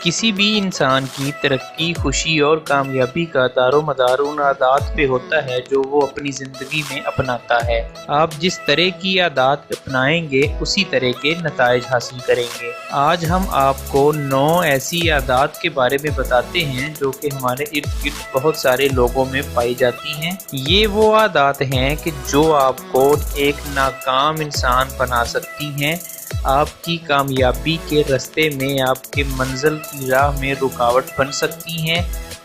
کسی بھی انسان کی ترقی، خوشی اور کامیابی کا دار و مدار ان عادات پہ ہوتا ہے جو وہ اپنی زندگی میں اپناتا ہے۔ آپ جس طرح کی عادات اپنائیں گے اسی طرح کے نتائج حاصل کریں گے۔ آج ہم آپ کو 9 ایسی عادات کے بارے میں بتاتے ہیں جو کہ ہمارے ارد گرد بہت سارے لوگوں میں پائی جاتی ہیں۔ یہ وہ عادات ہیں کہ جو آپ کو ایک ناکام انسان بنا سکتی ہیں، آپ کی کامیابی کے راستے میں، آپ کے منزل کی راہ میں رکاوٹ بن سکتی ہیں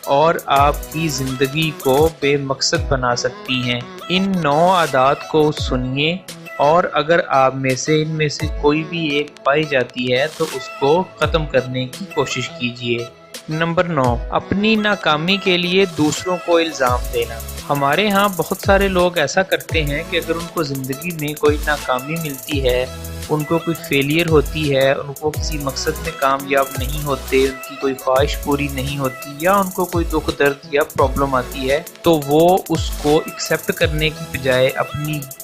اور آپ کی زندگی کو بے مقصد بنا سکتی ہیں۔ ان 9 عادات کو سنیے اور اگر آپ میں سے کوئی بھی ایک پائی جاتی ہے تو اس کو ختم کرنے کی کوشش کیجیے۔ نمبر 9، اپنی ناکامی کے لیے دوسروں کو الزام دینا۔ ہمارے ہاں بہت سارے لوگ ایسا کرتے ہیں کہ اگر ان کو زندگی میں کوئی ناکامی ملتی ہے، ان کو کوئی فیلئر ہوتی ہے، ان کو کسی مقصد میں کامیاب نہیں ہوتے، ان کی کوئی خواہش پوری نہیں ہوتی یا ان کو کوئی دکھ درد یا پرابلم آتی ہے، تو وہ اس کو ایکسیپٹ کرنے کی بجائے،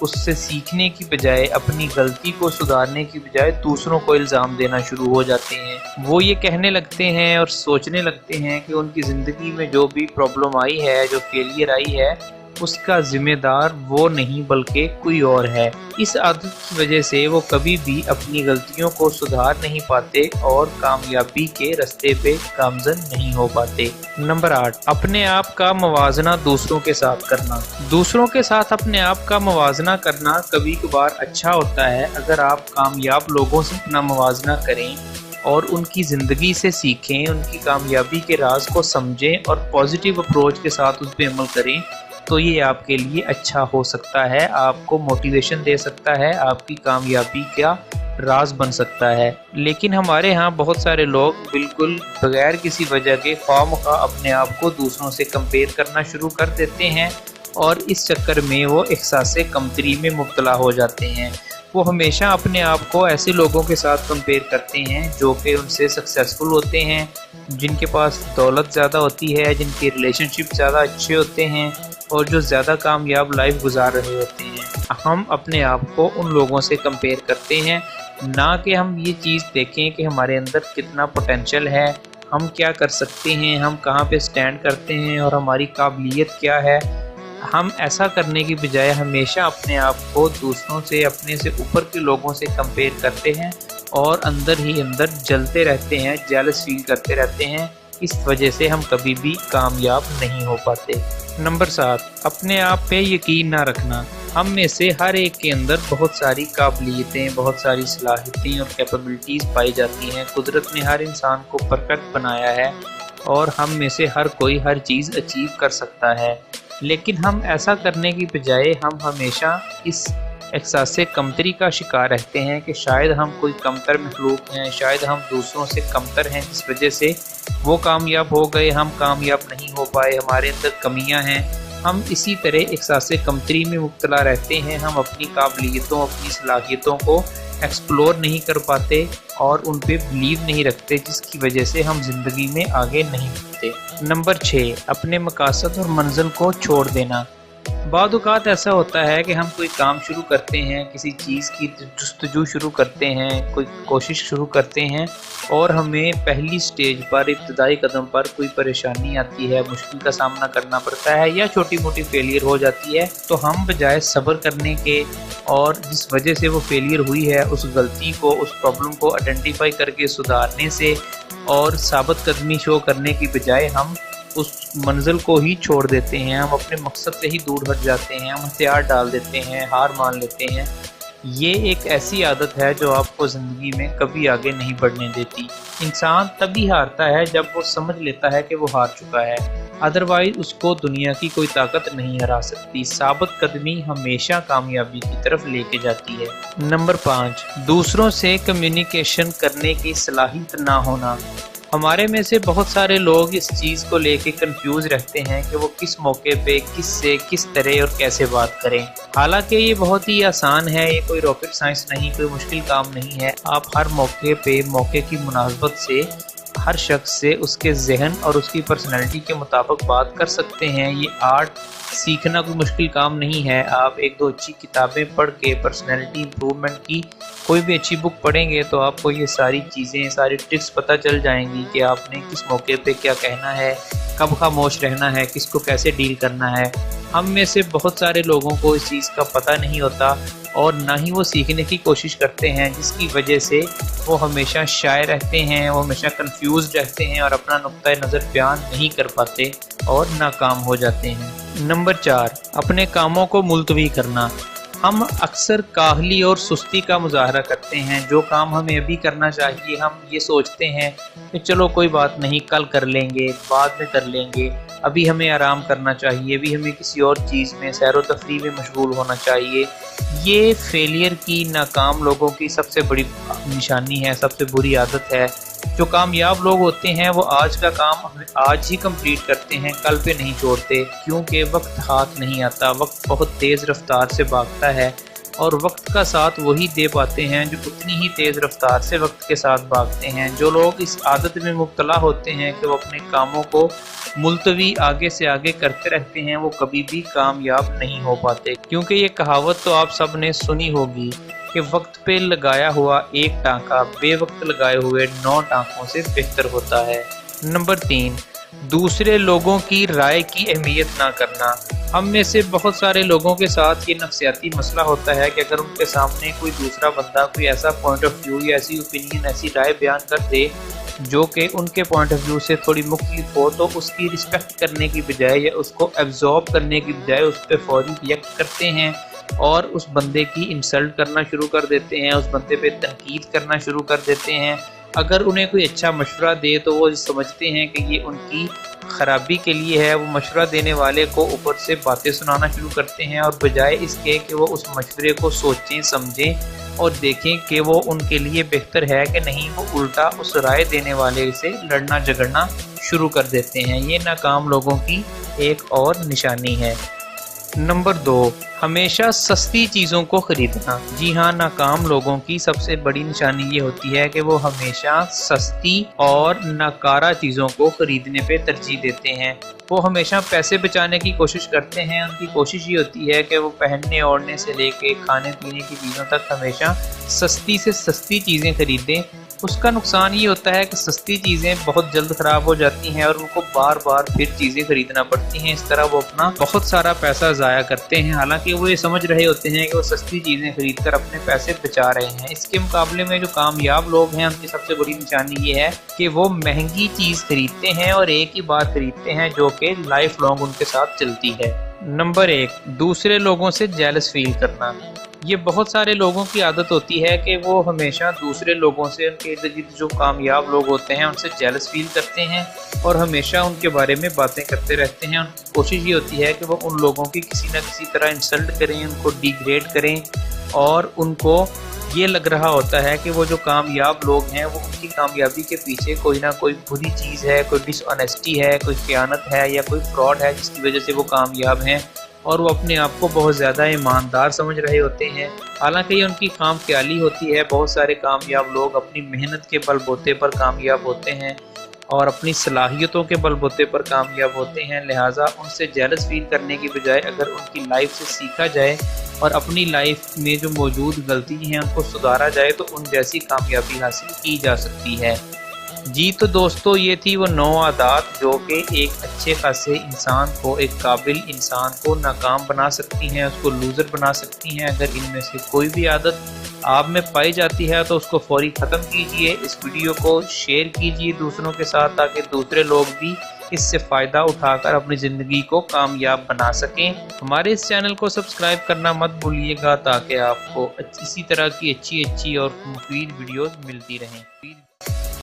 اس سے سیکھنے کی بجائے، اپنی غلطی کو سدھارنے کی بجائے دوسروں کو الزام دینا شروع ہو جاتے ہیں۔ وہ یہ کہنے لگتے ہیں اور سوچنے لگتے ہیں کہ ان کی زندگی میں جو بھی پرابلم آئی ہے، جو فیلئر آئی ہے، اس کا ذمہ دار وہ نہیں بلکہ کوئی اور ہے۔ اس عادت کی وجہ سے وہ کبھی بھی اپنی غلطیوں کو سدھار نہیں پاتے اور کامیابی کے راستے پہ گامزن نہیں ہو پاتے۔ نمبر 8، اپنے آپ کا موازنہ دوسروں کے ساتھ کرنا۔ دوسروں کے ساتھ اپنے آپ کا موازنہ کرنا کبھی کبھار اچھا ہوتا ہے۔ اگر آپ کامیاب لوگوں سے اپنا موازنہ کریں اور ان کی زندگی سے سیکھیں، ان کی کامیابی کے راز کو سمجھیں اور پازیٹیو اپروچ کے ساتھ اس پہ عمل کریں تو یہ آپ کے لیے اچھا ہو سکتا ہے، آپ کو موٹیویشن دے سکتا ہے، آپ کی کامیابی کا راز بن سکتا ہے۔ لیکن ہمارے ہاں بہت سارے لوگ بالکل بغیر کسی وجہ کے خواہ مخواہ اپنے آپ کو دوسروں سے کمپیئر کرنا شروع کر دیتے ہیں اور اس چکر میں وہ احساس کمتری میں مبتلا ہو جاتے ہیں۔ وہ ہمیشہ اپنے آپ کو ایسے لوگوں کے ساتھ کمپیئر کرتے ہیں جو کہ ان سے سکسیسفل ہوتے ہیں، جن کے پاس دولت زیادہ ہوتی ہے، جن کے ریلیشن شپ زیادہ اچھے ہوتے ہیں اور جو زیادہ کامیاب لائف گزار رہے ہوتے ہیں۔ ہم اپنے آپ کو ان لوگوں سے کمپیئر کرتے ہیں، نہ کہ ہم یہ چیز دیکھیں کہ ہمارے اندر کتنا پوٹینشل ہے، ہم کیا کر سکتے ہیں، ہم کہاں پہ سٹینڈ کرتے ہیں اور ہماری قابلیت کیا ہے۔ ہم ایسا کرنے کی بجائے ہمیشہ اپنے آپ کو دوسروں سے، اپنے سے اوپر کے لوگوں سے کمپیئر کرتے ہیں اور اندر ہی اندر جلتے رہتے ہیں، جیلس فیل کرتے رہتے ہیں۔ اس وجہ سے ہم کبھی بھی کامیاب نہیں ہو پاتے۔ نمبر 7، اپنے آپ پہ یقین نہ رکھنا۔ ہم میں سے ہر ایک کے اندر بہت ساری قابلیتیں، بہت ساری صلاحیتیں اور کیپیبلٹیز پائی جاتی ہیں۔ قدرت نے ہر انسان کو پرفیکٹ بنایا ہے اور ہم میں سے ہر کوئی ہر چیز اچیو کر سکتا ہے، لیکن ہم ایسا کرنے کی بجائے ہم ہمیشہ اس احساس کمتری کا شکار رہتے ہیں کہ شاید ہم کوئی کمتر مخلوق ہیں، شاید ہم دوسروں سے کمتر ہیں، جس وجہ سے وہ کامیاب ہو گئے، ہم کامیاب نہیں ہو پائے، ہمارے اندر کمیاں ہیں۔ ہم اسی طرح احساس کمتری میں مبتلا رہتے ہیں، ہم اپنی قابلیتوں، اپنی صلاحیتوں کو ایکسپلور نہیں کر پاتے اور ان پہ بلیو نہیں رکھتے، جس کی وجہ سے ہم زندگی میں آگے نہیں بڑھتے۔ نمبر 6، اپنے مقاصد اور منزل کو چھوڑ دینا۔ بعض اوقات ایسا ہوتا ہے کہ ہم کوئی کام شروع کرتے ہیں، کسی چیز کی جستجو شروع کرتے ہیں، کوئی کوشش شروع کرتے ہیں اور ہمیں پہلی سٹیج پر، ابتدائی قدم پر کوئی پریشانی آتی ہے، مشکل کا سامنا کرنا پڑتا ہے یا چھوٹی موٹی فیلئر ہو جاتی ہے، تو ہم بجائے صبر کرنے کے اور جس وجہ سے وہ فیلئر ہوئی ہے اس غلطی کو، اس پرابلم کو آئیڈینٹیفائی کر کے سدھارنے سے اور ثابت قدمی شو کرنے کی بجائے ہم اس منزل کو ہی چھوڑ دیتے ہیں، ہم اپنے مقصد سے ہی دور ہٹ جاتے ہیں، ہم ہتھیار ڈال دیتے ہیں، ہار مان لیتے ہیں۔ یہ ایک ایسی عادت ہے جو آپ کو زندگی میں کبھی آگے نہیں بڑھنے دیتی۔ انسان تبھی ہارتا ہے جب وہ سمجھ لیتا ہے کہ وہ ہار چکا ہے، ادروائز اس کو دنیا کی کوئی طاقت نہیں ہرا سکتی۔ ثابت قدمی ہمیشہ کامیابی کی طرف لے کے جاتی ہے۔ نمبر 5، دوسروں سے کمیونیکیشن کرنے کی صلاحیت نہ ہونا۔ ہمارے میں سے بہت سارے لوگ اس چیز کو لے کے کنفیوز رہتے ہیں کہ وہ کس موقع پہ کس سے کس طرح اور کیسے بات کریں۔ حالانکہ یہ بہت ہی آسان ہے، یہ کوئی راکٹ سائنس نہیں، کوئی مشکل کام نہیں ہے۔ آپ ہر موقع پہ موقع کی مناسبت سے हर शख्स से उसके जहन और उसकी पर्सनैलिटी के मुताबिक बात कर सकते हैं। ये आर्ट सीखना कोई मुश्किल काम नहीं है। आप एक दो अच्छी किताबें पढ़ के पर्सनैलिटी इम्प्रूवमेंट की कोई भी अच्छी बुक पढ़ेंगे तो आपको ये सारी चीज़ें, सारी ट्रिक्स पता चल जाएंगी कि आपने किस मौके पे क्या कहना है, कब खामोश रहना है, किसको कैसे डील करना है। हम में से बहुत सारे लोगों को इस चीज़ का पता नहीं होता और ना ही वो सीखने की कोशिश करते हैं, जिसकी वजह से वो हमेशा शाय रहते हैं, वो हमेशा कंफ्यूज रहते हैं और अपना नुक्ता नज़र बयान नहीं कर पाते और नाकाम हो जाते हैं। नंबर 4, अपने कामों को मुलतवी करना। हम अक्सर काहली और सुस्ती का मुजाहरा करते हैं। जो काम हमें अभी करना चाहिए हम ये सोचते हैं कि चलो कोई बात नहीं, कल कर लेंगे, बाद में कर लेंगे, अभी हमें आराम करना चाहिए, अभी हमें किसी और चीज़ में सैर व तफरीह में मशगूल होना चाहिए। ये फेलियर की, नाकाम लोगों की सबसे बड़ी निशानी है, सबसे बुरी आदत है। जो कामयाब लोग होते हैं वो आज का काम आज ही कंप्लीट करते हैं, कल पे नहीं छोड़ते, क्योंकि वक्त हाथ नहीं आता। वक्त बहुत तेज़ रफ्तार से भागता है और वक्त का साथ वही दे पाते हैं जो उतनी ही तेज़ रफ्तार से वक्त के साथ भागते हैं। जो लोग इस आदत में मुब्तला होते हैं कि वो अपने कामों को मुलतवी आगे से आगे करते रहते हैं, वो कभी भी कामयाब नहीं हो पाते। क्योंकि ये कहावत तो आप सब ने सुनी होगी कि वक्त पे लगाया हुआ एक टांका बेवक्त लगाए हुए 9 टांकों से बेहतर होता है। नंबर 3, दूसरे लोगों की राय की अहमियत ना करना। हम में से बहुत सारे लोगों के साथ ये नफ्सियाती मसला होता है कि अगर उनके सामने कोई दूसरा बंदा कोई ऐसा पॉइंट ऑफ व्यू या ऐसी ओपिनियन, ऐसी राय बयान कर दे जो कि उनके पॉइंट ऑफ व्यू से थोड़ी मुख्तलिफ हो, तो उसकी रिस्पेक्ट करने की बजाय या उसको एब्जॉर्ब करने की बजाय उस पर फौरी रिएक्ट करते हैं और उस बंदे की इंसल्ट करना शुरू कर देते हैं, उस बंदे पे तनकीद करना शुरू कर देते हैं। अगर उन्हें कोई अच्छा मशवरा दे तो वो समझते हैं कि ये उनकी ख़राबी के लिए है। वो मशवरा देने वाले को ऊपर से बातें सुनाना शुरू करते हैं और बजाय इसके कि वो उस मशवरे को सोचें, समझें और देखें कि वो उनके लिए बेहतर है कि नहीं, वो उल्टा उस राय देने वाले से लड़ना झगड़ना शुरू कर देते हैं। ये नाकाम लोगों की एक और निशानी है। नंबर 2, हमेशा सस्ती चीज़ों को खरीदना। जी हाँ, नाकाम लोगों की सबसे बड़ी निशानी ये होती है कि वो हमेशा सस्ती और नाकारा चीज़ों को खरीदने पे तरजीह देते हैं। वो हमेशा पैसे बचाने की कोशिश करते हैं। उनकी कोशिश ये होती है कि वो पहनने ओढ़ने से लेके खाने पीने की चीज़ों तक हमेशा सस्ती से सस्ती चीज़ें खरीदें। उसका नुकसान ये होता है कि सस्ती चीज़ें बहुत जल्द ख़राब हो जाती हैं और उनको बार बार फिर चीज़ें खरीदना पड़ती हैं। इस तरह वो अपना बहुत सारा पैसा ज़ाया करते हैं, हालांकि वो ये समझ रहे होते हैं कि वो सस्ती चीज़ें खरीद कर अपने पैसे बचा रहे हैं। इसके मुकाबले में जो कामयाब लोग हैं उनकी सबसे बड़ी निशानी ये है कि वो महंगी चीज़ खरीदते हैं और एक ही बार खरीदते हैं जो कि लाइफ लॉन्ग उनके साथ चलती है। नंबर 1, दूसरे लोगों से जेलस फील करना। ये बहुत सारे लोगों की आदत होती है कि वो हमेशा दूसरे लोगों से, उनके इर्द गिर्द जो कामयाब लोग होते हैं उनसे जेलस फील करते हैं और हमेशा उनके बारे में बातें करते रहते हैं। उनकी कोशिश ये होती है कि वो उन लोगों की किसी न किसी तरह इंसल्ट करें, उनको डिग्रेड करें और उनको ये लग रहा होता है कि वो जो कामयाब लोग हैं वो उनकी कामयाबी के पीछे कोई ना कोई बुरी चीज़ है, कोई डिसऑनेस्टी है, कोई खयानत है या कोई फ्रॉड है जिसकी वजह से वो कामयाब हैं और वो अपने आप को बहुत ज़्यादा ईमानदार समझ रहे होते हैं। हालांकि ये उनकी खाम ख्याली होती है। बहुत सारे कामयाब लोग अपनी मेहनत के बलबूते पर कामयाब होते हैं और अपनी सलाहियतों के बलबूते पर कामयाब होते हैं। लिहाजा उनसे जेलस फील करने की बजाय अगर उनकी लाइफ से सीखा जाए और अपनी लाइफ में जो मौजूद गलती हैं उनको सुधारा जाए तो उन जैसी कामयाबी हासिल की जा सकती है। जी तो दोस्तों, ये थी वो 9 आदत जो कि एक अच्छे खासे इंसान को, एक काबिल इंसान को नाकाम बना सकती हैं, उसको लूज़र बना सकती हैं। अगर इनमें से कोई भी आदत आप में पाई जाती है तो उसको फौरी ख़त्म कीजिए। इस वीडियो को शेयर कीजिए दूसरों के साथ ताकि दूसरे लोग भी इससे फ़ायदा उठाकर अपनी ज़िंदगी को कामयाब बना सकें। हमारे इस चैनल को सब्सक्राइब करना मत भूलिएगा ताकि आपको इसी तरह की अच्छी और मुफीद वीडियोस मिलती रहें।